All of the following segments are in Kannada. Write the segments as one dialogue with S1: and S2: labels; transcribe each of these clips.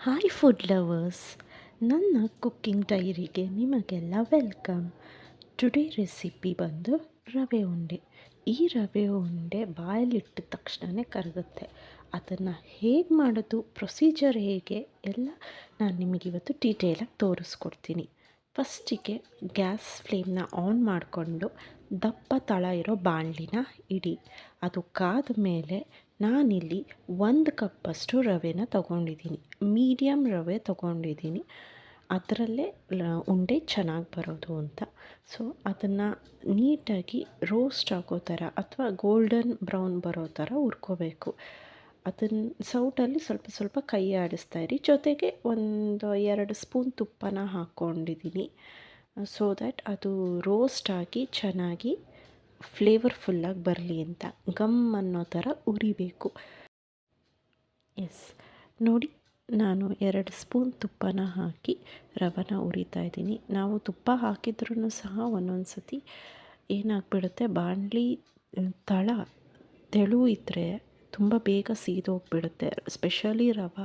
S1: ಹಾಯ್ ಫುಡ್ ಲವರ್ಸ್, ನನ್ನ ಕುಕ್ಕಿಂಗ್ ಡೈರಿಗೆ ನಿಮಗೆಲ್ಲ ವೆಲ್ಕಮ್. ಟುಡೇ ರೆಸಿಪಿ ಬಂದು ರವೆ ಉಂಡೆ. ಈ ರವೆ ಉಂಡೆ ಬಾಯಲ್ಲಿಟ್ಟ ತಕ್ಷಣವೇ ಕರಗುತ್ತೆ. ಅದನ್ನು ಹೇಗೆ ಮಾಡೋದು, ಪ್ರೊಸೀಜರ್ ಹೇಗೆ ಎಲ್ಲ ನಾನು ನಿಮಗಿವತ್ತು ಡೀಟೇಲಾಗಿ ತೋರಿಸ್ಕೊಡ್ತೀನಿ. ಫಸ್ಟಿಗೆ ಗ್ಯಾಸ್ ಫ್ಲೇಮ್ನ ಆನ್ ಮಾಡಿಕೊಂಡು ದಪ್ಪ ತಳ ಇರೋ ಬಾಣಲಿನ ಇಡಿ. ಅದು ಕಾದ ಮೇಲೆ ನಾನಿಲ್ಲಿ 1 ಕಪ್ಪಷ್ಟು ರವೆನ ತೊಗೊಂಡಿದ್ದೀನಿ. ಮೀಡಿಯಮ್ ರವೆ ತೊಗೊಂಡಿದ್ದೀನಿ, ಅದರಲ್ಲೇ ಉಂಡೆ ಚೆನ್ನಾಗಿ ಬರೋದು ಅಂತ. ಸೊ ಅದನ್ನು ನೀಟಾಗಿ ರೋಸ್ಟ್ ಆಗೋ ಥರ ಅಥವಾ ಗೋಲ್ಡನ್ ಬ್ರೌನ್ ಬರೋ ಥರ ಹುರ್ಕೋಬೇಕು. ಅದನ್ನು ಸೌಟಲ್ಲಿ ಸ್ವಲ್ಪ ಸ್ವಲ್ಪ ಕೈ ಆಡಿಸ್ತಾ ಇರಿ. ಜೊತೆಗೆ ಒಂದು 2 ಸ್ಪೂನ್ ತುಪ್ಪನ ಹಾಕ್ಕೊಂಡಿದ್ದೀನಿ. ಸೊ ದ್ಯಾಟ್ ಅದು ರೋಸ್ಟ್ ಆಗಿ ಚೆನ್ನಾಗಿ ಫ್ಲೇವರ್ಫುಲ್ಲಾಗಿ ಬರಲಿ ಅಂತ. ಗಮ್ ಅನ್ನೋ ಥರ ಉರಿಬೇಕು. ಎಸ್, ನೋಡಿ, ನಾನು 2 ಸ್ಪೂನ್ ತುಪ್ಪನ ಹಾಕಿ ರವೆನ ಉರಿತಾ ಇದ್ದೀನಿ. ನಾವು ತುಪ್ಪ ಹಾಕಿದ್ರೂ ಸಹ ಒಂದೊಂದು ಸತಿ ಏನಾಗ್ಬಿಡುತ್ತೆ, ಬಾಣಲಿ ತಳ ತೆಳು ಇದ್ದರೆ ತುಂಬ ಬೇಗ ಸೀದೋಗ್ಬಿಡುತ್ತೆ. ಸ್ಪೆಷಲಿ ರವೆ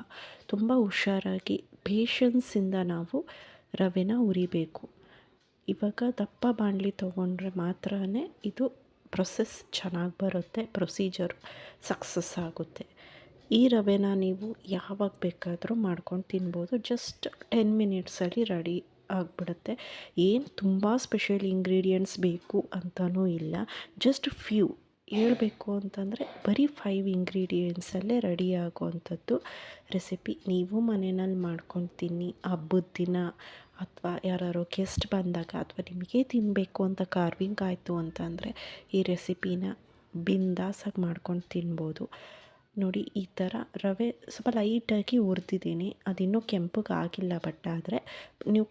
S1: ತುಂಬ ಹುಷಾರಾಗಿ ಪೇಷನ್ಸಿಂದ ನಾವು ರವೆನ ಉರಿಬೇಕು. ಇವಾಗ ದಪ್ಪ ಬಾಣಲಿ ತೊಗೊಂಡ್ರೆ ಮಾತ್ರ ಇದು ಪ್ರೊಸೆಸ್ ಚೆನ್ನಾಗಿ ಬರುತ್ತೆ, ಪ್ರೊಸೀಜರು ಸಕ್ಸಸ್ ಆಗುತ್ತೆ. ಈ ರವೆನ ನೀವು ಯಾವಾಗ ಬೇಕಾದರೂ ಮಾಡ್ಕೊಂಡು ತಿನ್ಬೋದು. ಜಸ್ಟ್ 10 ಮಿನಿಟ್ಸಲ್ಲಿ ರೆಡಿ ಆಗಿಬಿಡುತ್ತೆ. ಏನು ತುಂಬ ಸ್ಪೆಷಲ್ ಇಂಗ್ರೀಡಿಯೆಂಟ್ಸ್ ಬೇಕು ಅಂತಲೂ ಇಲ್ಲ. ಜಸ್ಟ್ ಫ್ಯೂ ಹೇಳಬೇಕು ಅಂತಂದರೆ ಬರೀ 5 ಇಂಗ್ರೀಡಿಯೆಂಟ್ಸಲ್ಲೇ ರೆಡಿ ಆಗೋವಂಥದ್ದು ರೆಸಿಪಿ. ನೀವು ಮನೆಯಲ್ಲಿ ಮಾಡ್ಕೊಂಡು ತಿನ್ನಿ. ಹಬ್ಬದ ದಿನ ಅಥವಾ ಯಾರಾದ್ರು ಗೆಸ್ಟ್ ಬಂದಾಗ ಅಥವಾ ನಿಮಗೆ ತಿನ್ನಬೇಕು ಅಂತ ಕಾರ್ವಿಂಗ್ ಆಯಿತು ಅಂತಂದರೆ ಈ ರೆಸಿಪಿನ ಬಿಂದಾಸಾಗಿ ಮಾಡ್ಕೊಂಡು ತಿನ್ಬೋದು. ನೋಡಿ, ಈ ಥರ ರವೆ ಸ್ವಲ್ಪ ಲೈಟಾಗಿ ಹುರಿದಿದ್ದೀನಿ. ಅದಿನ್ನೂ ಕೆಂಪಗೆ ಆಗಿಲ್ಲ. ಬಟ್ ಆದರೆ ನೀವು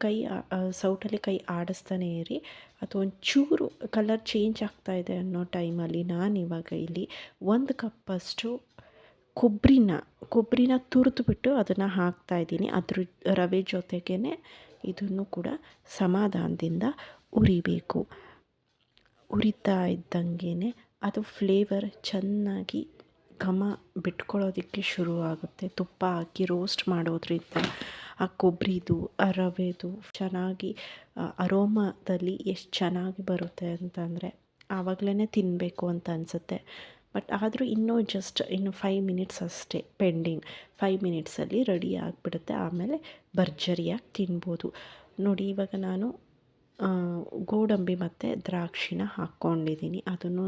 S1: ಸೌಟಲ್ಲಿ ಕೈ ಆಡಿಸ್ತಾನೆ ಇರಿ. ಅದು ಒಂಚೂರು ಕಲರ್ ಚೇಂಜ್ ಆಗ್ತಾಯಿದೆ ಅನ್ನೋ ಟೈಮಲ್ಲಿ ನಾನಿವಾಗ ಇಲ್ಲಿ 1 ಕಪ್ಪಷ್ಟು ಕೊಬ್ಬರಿನ ತುರಿದ್ಬಿಟ್ಟು ಅದನ್ನು ಹಾಕ್ತಾಯಿದ್ದೀನಿ. ಅದ್ರ ರವೆ ಜೊತೆಗೇ ಇದನ್ನು ಕೂಡ ಸಮಾಧಾನದಿಂದ ಉರಿಬೇಕು. ಉರಿತಾ ಇದ್ದಂಗೆ ಅದು ಫ್ಲೇವರ್ ಚೆನ್ನಾಗಿ ಘಮ ಬಿಟ್ಕೊಳ್ಳೋದಕ್ಕೆ ಶುರುವಾಗುತ್ತೆ. ತುಪ್ಪ ಹಾಕಿ ರೋಸ್ಟ್ ಮಾಡೋದ್ರಿಂದ ಆ ಕೊಬ್ಬರಿದು, ಆ ರವೆದು ಚೆನ್ನಾಗಿ ಅರೋಮಾದಲ್ಲಿ ಎಷ್ಟು ಚೆನ್ನಾಗಿ ಬರುತ್ತೆ ಅಂತಂದರೆ ಆವಾಗಲೇ ತಿನ್ನಬೇಕು ಅಂತ ಅನಿಸುತ್ತೆ. ಬಟ್ ಆದರೂ ಇನ್ನೂ 5 ಮಿನಿಟ್ಸ್ ಅಷ್ಟೇ ಪೆಂಡಿಂಗ್. 5 ಮಿನಿಟ್ಸಲ್ಲಿ ರೆಡಿ ಆಗಿಬಿಡುತ್ತೆ. ಆಮೇಲೆ ಭರ್ಜರಿಯಾಗಿ ತಿನ್ಬೋದು. ನೋಡಿ, ಇವಾಗ ನಾನು ಗೋಡಂಬಿ ಮತ್ತು ದ್ರಾಕ್ಷಿನ ಹಾಕ್ಕೊಂಡಿದ್ದೀನಿ. ಅದನ್ನು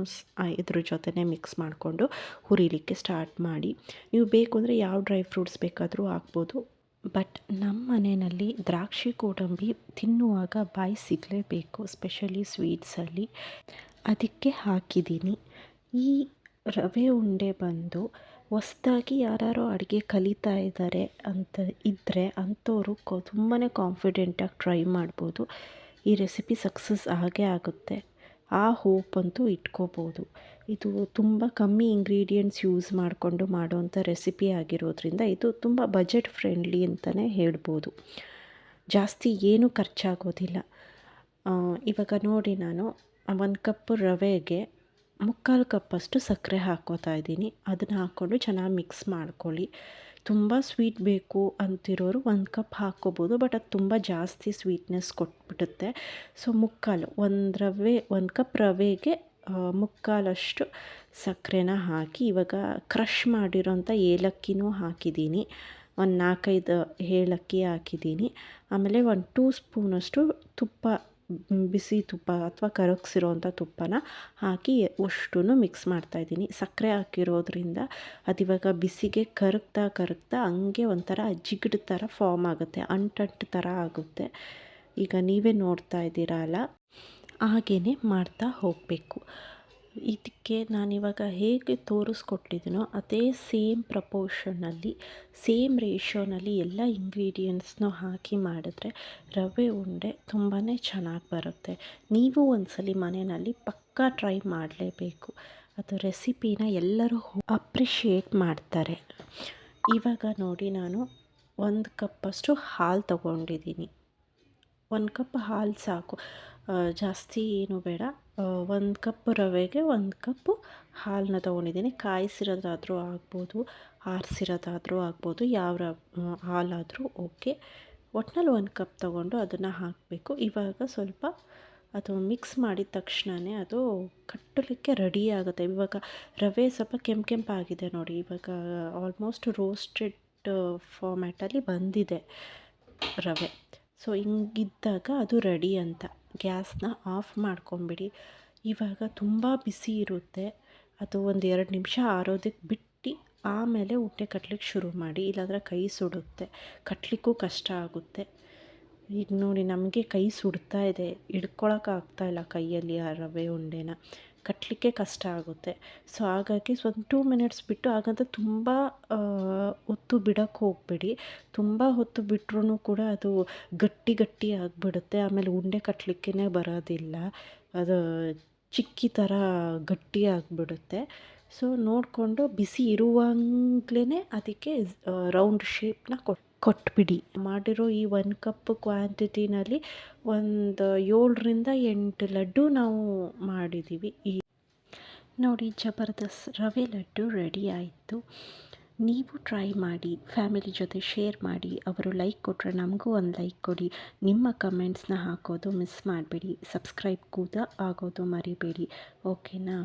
S1: ಇದ್ರ ಜೊತೆನೇ ಮಿಕ್ಸ್ ಮಾಡಿಕೊಂಡು ಹುರಿಲಿಕ್ಕೆ ಸ್ಟಾರ್ಟ್ ಮಾಡಿ. ನೀವು ಬೇಕು ಅಂದರೆ ಯಾವ ಡ್ರೈ ಫ್ರೂಟ್ಸ್ ಬೇಕಾದರೂ ಹಾಕ್ಬೋದು. ಬಟ್ ನಮ್ಮ ಮನೆಯಲ್ಲಿ ದ್ರಾಕ್ಷಿ ಗೋಡಂಬಿ ತಿನ್ನುವಾಗ ಬಾಯಿ ಸಿಗಲೇಬೇಕು, ಸ್ಪೆಷಲಿ ಸ್ವೀಟ್ಸಲ್ಲಿ. ಅದಕ್ಕೆ ಹಾಕಿದ್ದೀನಿ. ಈ ರವೆ ಉಂಡೆ ಬಂದು ಹೊಸ್ದಾಗಿ ಯಾರು ಅಡುಗೆ ಕಲಿತಾ ಇದ್ದಾರೆ ಅಂತ ಇದ್ದರೆ ಅಂಥವರು ತುಂಬಾ ಕಾನ್ಫಿಡೆಂಟಾಗಿ ಟ್ರೈ ಮಾಡ್ಬೋದು. ಈ ರೆಸಿಪಿ ಸಕ್ಸಸ್ ಆಗೇ ಆಗುತ್ತೆ, ಆ ಹೋಪ್ ಅಂತೂ ಇಟ್ಕೋಬೋದು. ಇದು ತುಂಬ ಕಮ್ಮಿ ಇಂಗ್ರೀಡಿಯೆಂಟ್ಸ್ ಯೂಸ್ ಮಾಡಿಕೊಂಡು ಮಾಡೋವಂಥ ರೆಸಿಪಿ ಆಗಿರೋದ್ರಿಂದ ಇದು ತುಂಬ ಬಜೆಟ್ ಫ್ರೆಂಡ್ಲಿ ಅಂತಲೇ ಹೇಳ್ಬೋದು. ಜಾಸ್ತಿ ಏನೂ ಖರ್ಚಾಗೋದಿಲ್ಲ. ಇವಾಗ ನೋಡಿ, ನಾನು 1 ಕಪ್ ರವೆಗೆ 3/4 ಕಪ್ಪಷ್ಟು ಸಕ್ಕರೆ ಹಾಕ್ಕೋತಾ ಇದ್ದೀನಿ. ಅದನ್ನು ಹಾಕ್ಕೊಂಡು ಚೆನ್ನಾಗಿ ಮಿಕ್ಸ್ ಮಾಡ್ಕೊಳ್ಳಿ. ತುಂಬ ಸ್ವೀಟ್ ಬೇಕು ಅಂತಿರೋರು 1 ಕಪ್ ಹಾಕ್ಕೋಬೋದು. ಬಟ್ ಅದು ತುಂಬ ಜಾಸ್ತಿ ಸ್ವೀಟ್ನೆಸ್ ಕೊಟ್ಬಿಡುತ್ತೆ. ಸೊ 1 ಕಪ್ ರವೆಗೆ 3/4 ಸಕ್ಕರೆನ ಹಾಕಿ ಇವಾಗ ಕ್ರಷ್ ಮಾಡಿರೋಂಥ ಏಲಕ್ಕಿನೂ ಹಾಕಿದ್ದೀನಿ. 4-5 ಏಲಕ್ಕಿ ಹಾಕಿದ್ದೀನಿ. ಆಮೇಲೆ 2 ಸ್ಪೂನಷ್ಟು ತುಪ್ಪ, ಬಿಸಿ ತುಪ್ಪ ಅಥವಾ ಕರಗಿಸಿರೋಂಥ ತುಪ್ಪನ ಹಾಕಿ ಅಷ್ಟೂ ಮಿಕ್ಸ್ ಮಾಡ್ತಾಯಿದ್ದೀನಿ. ಸಕ್ಕರೆ ಹಾಕಿರೋದ್ರಿಂದ ಅದಿವಾಗ ಬಿಸಿಗೆ ಕರಗ್ತಾ ಹಂಗೆ ಒಂಥರ ಜಿಗಡು ಥರ ಫಾರ್ಮ್ ಆಗುತ್ತೆ, ಅಂಟು ಥರ ಆಗುತ್ತೆ. ಈಗ ನೀವೇ ನೋಡ್ತಾ ಇದ್ದೀರಲ್ಲ, ಹಾಗೇ ಮಾಡ್ತಾ ಹೋಗಬೇಕು. ಇದಕ್ಕೆ ನಾನಿವಾಗ ಹೇಗೆ ತೋರಿಸ್ಕೊಟ್ಟಿದ್ದೀನೋ ಅದೇ ಸೇಮ್ ಪ್ರಪೋರ್ಷನಲ್ಲಿ, ಸೇಮ್ ರೇಷಿಯೋನಲ್ಲಿ ಎಲ್ಲ ಇಂಗ್ರೀಡಿಯೆಂಟ್ಸ್ನೂ ಹಾಕಿ ಮಾಡಿದ್ರೆ ರವೆ ಉಂಡೆ ತುಂಬಾ ಚೆನ್ನಾಗಿ ಬರುತ್ತೆ. ನೀವು ಒಂದ್ಸಲಿ ಮನೆಯಲ್ಲಿ ಪಕ್ಕಾ ಟ್ರೈ ಮಾಡಲೇಬೇಕು. ಅದು ರೆಸಿಪಿನ ಎಲ್ಲರೂ ಅಪ್ರಿಷಿಯೇಟ್ ಮಾಡ್ತಾರೆ. ಇವಾಗ ನೋಡಿ, ನಾನು 1 ಕಪ್ಪಷ್ಟು ಹಾಲು ತೊಗೊಂಡಿದ್ದೀನಿ. 1 ಕಪ್ ಹಾಲು ಸಾಕು, ಜಾಸ್ತಿ ಏನು ಬೇಡ. ಒಂದು ಕಪ್ ರವೆಗೆ 1 ಕಪ್ಪು ಹಾಲನ್ನ ತೊಗೊಂಡಿದ್ದೀನಿ. ಕಾಯಿಸಿರೋದಾದರೂ ಆಗ್ಬೋದು, ಆರಿಸಿರೋದಾದರೂ ಆಗ್ಬೋದು, ಹಾಲಾದರೂ ಓಕೆ. ಒಟ್ನಲ್ಲಿ 1 ಕಪ್ ತೊಗೊಂಡು ಅದನ್ನು ಹಾಕಬೇಕು. ಇವಾಗ ಸ್ವಲ್ಪ ಅದು ಮಿಕ್ಸ್ ಮಾಡಿದ ತಕ್ಷಣವೇ ಅದು ಕಟ್ಟಲಿಕ್ಕೆ ರೆಡಿ ಆಗುತ್ತೆ. ಇವಾಗ ರವೆ ಸ್ವಲ್ಪ ಕೆಂಪಾಗಿದೆ ನೋಡಿ. ಇವಾಗ ಆಲ್ಮೋಸ್ಟ್ ರೋಸ್ಟೆಡ್ ಫಾರ್ಮ್ಯಾಟಲ್ಲಿ ಬಂದಿದೆ ರವೆ. ಸೊ ಹಿಂಗಿದ್ದಾಗ ಅದು ರೆಡಿ ಅಂತ. ಗ್ಯಾಸ್ನ ಆಫ್ ಮಾಡ್ಕೊಂಬಿಡಿ. ಇವಾಗ ತುಂಬ ಬಿಸಿ ಇರುತ್ತೆ. ಅದು ಒಂದು 2 ನಿಮಿಷ ಆರೋದಕ್ಕೆ ಬಿಟ್ಟು ಆಮೇಲೆ ಉಂಡೆ ಕಟ್ಲಿಕ್ಕೆ ಶುರು ಮಾಡಿ. ಇಲ್ಲಾಂದರೆ ಕೈ ಸುಡುತ್ತೆ, ಕಟ್ಟಲಿಕ್ಕೂ ಕಷ್ಟ ಆಗುತ್ತೆ. ಈಗ ನೋಡಿ ನಮಗೆ ಕೈ ಸುಡ್ತಾ ಇದೆ, ಹಿಡ್ಕೊಳಕ್ಕಾಗ್ತಾಯಿಲ್ಲ ಕೈಯಲ್ಲಿ ಆ ರವೆ ಉಂಡೆನ, ಕಟ್ಟಲಿಕ್ಕೆ ಕಷ್ಟ ಆಗುತ್ತೆ. ಸೊ ಹಾಗಾಗಿ ಒಂದು 2 ಮಿನಿಟ್ಸ್ ಬಿಟ್ಟು, ಹಾಗಂತ ತುಂಬ ಹೊತ್ತು ಬಿಡೋಕ್ಕೆ ಹೋಗಬೇಡಿ. ತುಂಬ ಹೊತ್ತು ಬಿಟ್ರೂ ಕೂಡ ಅದು ಗಟ್ಟಿ ಆಗಿಬಿಡುತ್ತೆ. ಆಮೇಲೆ ಉಂಡೆ ಕಟ್ಟಲಿಕ್ಕೇ ಬರೋದಿಲ್ಲ, ಅದು ಚಿಕ್ಕಿ ಥರ ಗಟ್ಟಿ ಆಗಿಬಿಡುತ್ತೆ. ಸೊ ನೋಡಿಕೊಂಡು ಬಿಸಿ ಇರುವಾಗಲೇ ಅದಕ್ಕೆ ರೌಂಡ್ ಶೇಪ್ನ ಕೊಟ್ಬಿಡಿ. ಮಾಡಿರೋ ಈ 1 ಕಪ್ ಕ್ವಾಂಟಿಟಿನಲ್ಲಿ ಒಂದು 7ರಿಂದ 8 ಲಡ್ಡು ನಾವು ಮಾಡಿದ್ದೀವಿ. ನೋಡಿ, ಜಬರ್ದಸ್ತ್ ರವೆ ಲಡ್ಡು ರೆಡಿ ಆಯಿತು. ನೀವು ಟ್ರೈ ಮಾಡಿ, ಫ್ಯಾಮಿಲಿ ಜೊತೆ ಶೇರ್ ಮಾಡಿ. ಅವರು ಲೈಕ್ ಕೊಟ್ಟರೆ ನಮಗೂ ಒಂದು ಲೈಕ್ ಕೊಡಿ. ನಿಮ್ಮ ಕಮೆಂಟ್ಸ್ನ ಹಾಕೋದು ಮಿಸ್ ಮಾಡಬೇಡಿ. ಸಬ್ಸ್ಕ್ರೈಬ್ ಕೂಡ ಆಗೋದು ಮರಿಬೇಡಿ, ಓಕೆನಾ?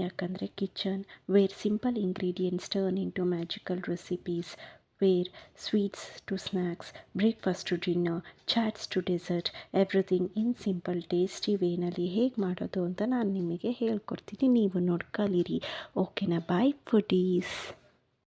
S1: ಯಾಕಂದರೆ kitchenware simple ingredients turn into magical recipes, where sweets to snacks, breakfast to dinner, chats to dessert, everything in simple tasty ವೇನಲ್ಲಿ ಹೇಗೆ ಮಾಡೋದು ಅಂತ ನಾನು ನಿಮಗೆ ಹೇಳ್ಕೊಡ್ತೀನಿ. ನೀವು ನೋಡಿ ಕಲೀರಿ, ಓಕೆನಾ? ಬಾಯ್ ಫುಡೀಸ್.